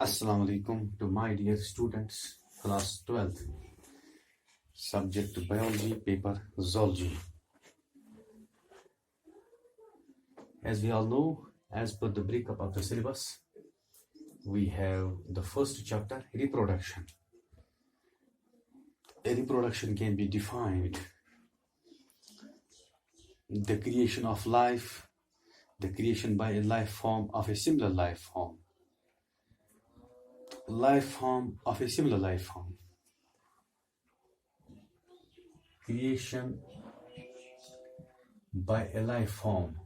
Assalamu alaikum to my dear students, class 12th, subject biology, paper zoology. As we all know, as per the breakup of the syllabus, we have the first chapter, reproduction. A reproduction can be defined: the creation of life, the creation by a life form of a similar life form. Life form of a similar life form. Creation by a life form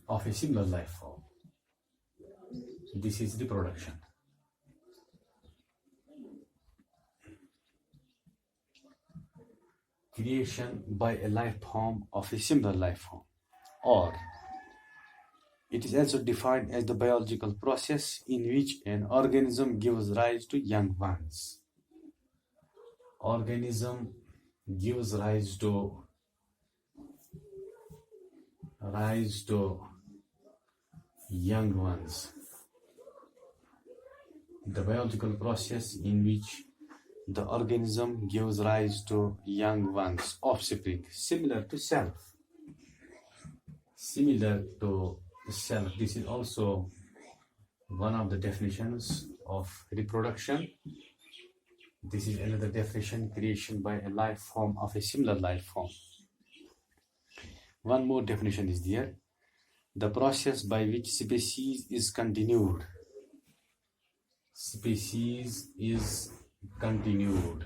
of a similar life form. This is reproduction. Creation by a life form of a similar life form, or it is also defined as the biological process in which an organism gives rise to young ones. Organism gives rise to young ones. The biological process in which the organism gives rise to young ones, offspring, similar to self. Similar to self. This is also one of the definitions of reproduction. This is another definition: creation by a life form of a similar life form. One more definition is there: the process by which species is continued. Species is continued.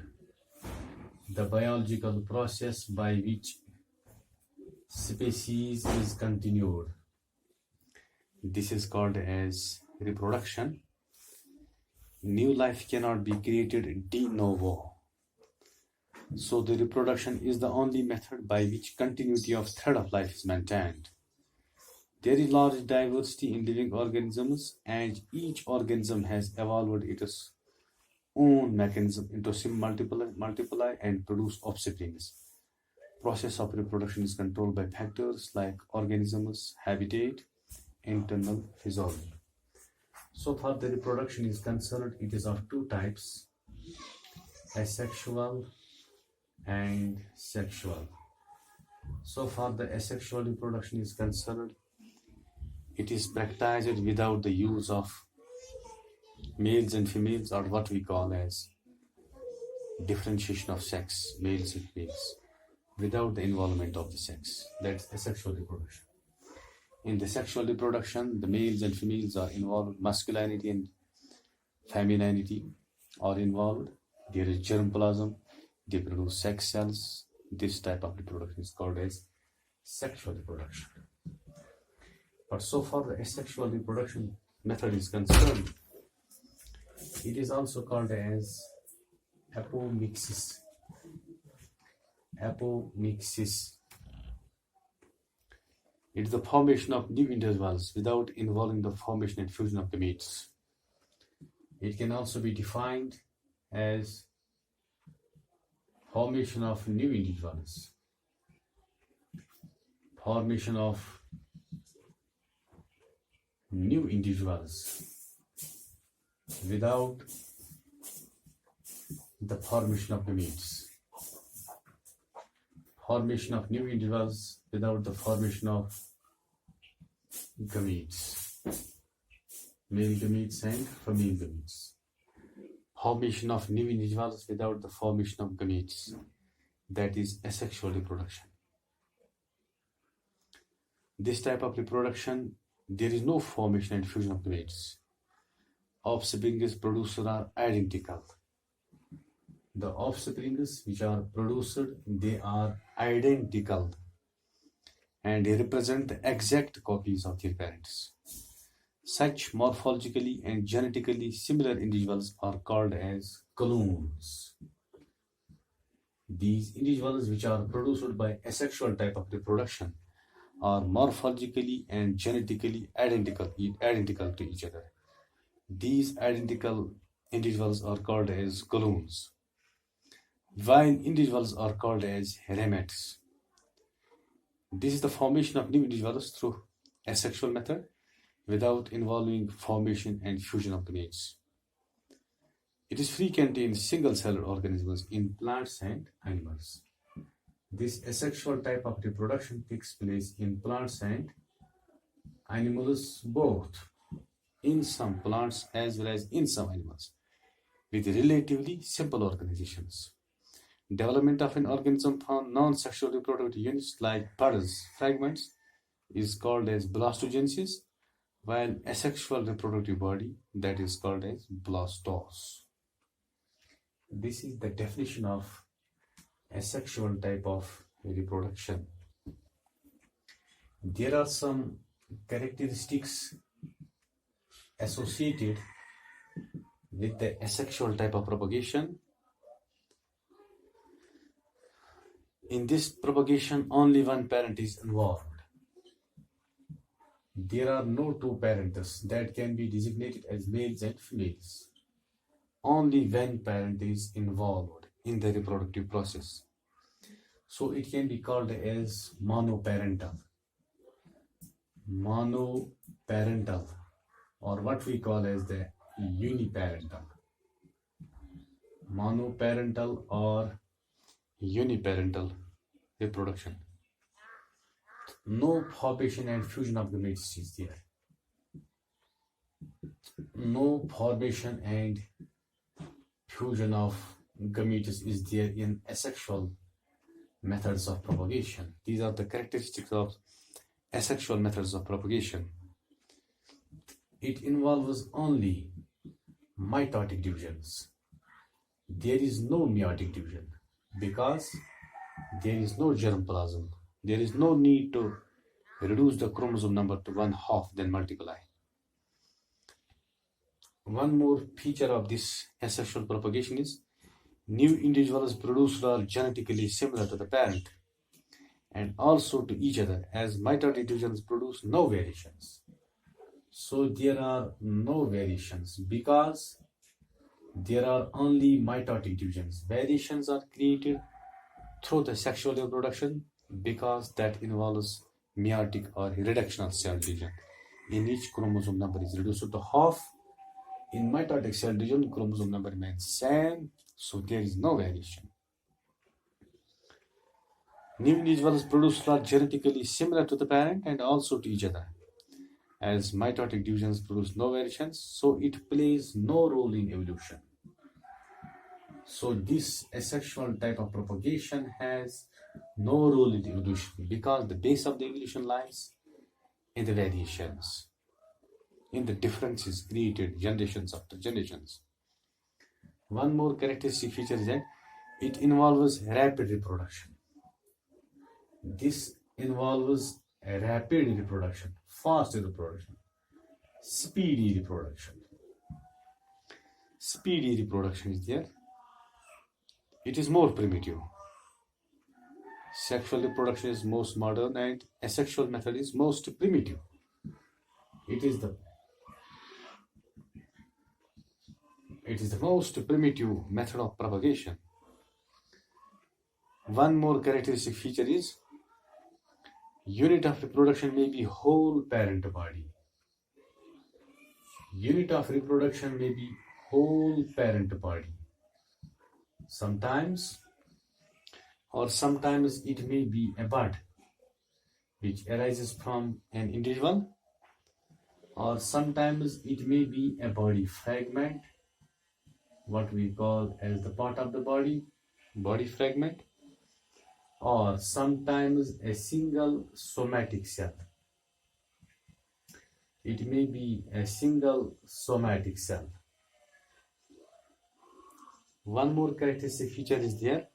The biological process by which species is continued. This is called as reproduction. New life cannot be created de novo. So the reproduction is the only method by which continuity of thread of life is maintained. There is large diversity in living organisms, and each organism has evolved its own mechanism to multiply and produce offsprings. Process of reproduction is controlled by factors like organisms, habitat, internal physiology. So far the reproduction is concerned, it is of two types: asexual and sexual. So far the asexual reproduction is concerned, it is practiced without the use of males and females, or what we call as differentiation of sex, males and females, without the involvement of the sex. That's asexual reproduction. In the sexual reproduction, the males and females are involved, masculinity and femininity are involved. There is germplasm, they produce sex cells. This type of reproduction is called as sexual reproduction. But so far the asexual reproduction method is concerned, it is also called as apomixis. Apomixis. It is the formation of new individuals without involving the formation and fusion of gametes. It can also be defined as formation of new individuals. Formation of new individuals without the formation of gametes. Formation of new individuals without the formation of gametes. Male gametes and female gametes. Formation of new individuals without the formation of gametes. That is asexual reproduction. This type of reproduction, there is no formation and fusion of gametes. Offspring produced are identical. The offsprings which are produced, they are identical and they represent the exact copies of their parents. Such morphologically and genetically similar individuals are called as clones. These individuals which are produced by asexual type of reproduction are morphologically and genetically identical to each other. These identical individuals are called as clones, while individuals are called as gametes. This is the formation of new individuals through asexual method, without involving formation and fusion of gametes. It is frequent in single-celled organisms in plants and animals. This asexual type of reproduction takes place in plants and animals both, in some plants as well as in some animals, with relatively simple organizations. Development of an organism from non-sexual reproductive units like buds, fragments, is called as blastogenesis, while asexual reproductive body, that is called as blastose. This is the definition of asexual type of reproduction. There are some characteristics associated with the asexual type of propagation. In this propagation, only one parent is involved. There are no two parents that can be designated as males and females. Only one parent is involved in the reproductive process. So it can be called as monoparental. Monoparental, or what we call as the uniparental. Monoparental or uniparental reproduction. No formation and fusion of gametes is there. No formation and fusion of gametes is there in asexual methods of propagation. These are the characteristics of asexual methods of propagation. It involves only mitotic divisions. There is no meiotic division because there is no germplasm. There is no need to reduce the chromosome number to 1/2, then multiply. One more feature of this asexual propagation is new individuals produced are genetically similar to the parent and also to each other, as mitotic divisions produce no variations. So there are no variations because there are only mitotic divisions. Variations are created through the sexual reproduction because that involves meiotic or reductional cell division. In each chromosome number is reduced to 1/2. In mitotic cell division, chromosome number remains same, so there is no variation. New individuals produced are genetically similar to the parent and also to each other. As mitotic divisions produce no variations, so it plays no role in evolution. So this asexual type of propagation has no role in evolution because the base of the evolution lies in the variations, in the differences created generations after generations. One more characteristic feature is that it involves rapid reproduction. This involves a rapid reproduction, fast reproduction, speedy reproduction. Speedy reproduction is there. It is more primitive. Sexual reproduction is most modern and asexual method is most primitive. It is the most primitive method of propagation. One more characteristic feature is unit of reproduction may be whole parent body. Unit of reproduction may be whole parent body. Sometimes it may be a bud which arises from an individual, or sometimes it may be a body fragment, what we call as the part of the body fragment, or sometimes a single somatic cell. It may be a single somatic cell. One more characteristic feature is there.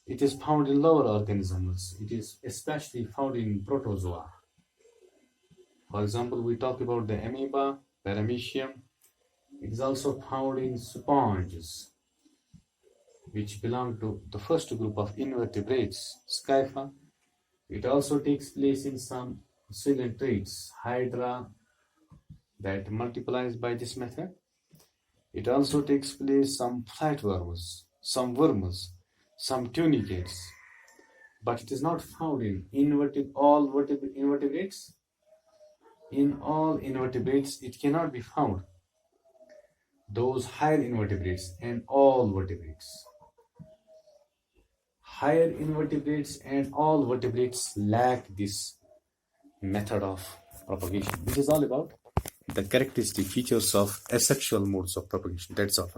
It is found in lower organisms. It is especially found in protozoa. For example, we talk about the amoeba, paramecium. It is also found in sponges, which belong to the first group of invertebrates, Scypha. It also takes place in some coelentrates, Hydra, that multiplies by this method. It also takes place some flatworms, some worms, some tunicates, but it is not found in all invertebrates. In all invertebrates, it cannot be found. Those higher invertebrates and all vertebrates. Higher invertebrates and all vertebrates lack this method of propagation. This is all about the characteristic features of asexual modes of propagation. That's all.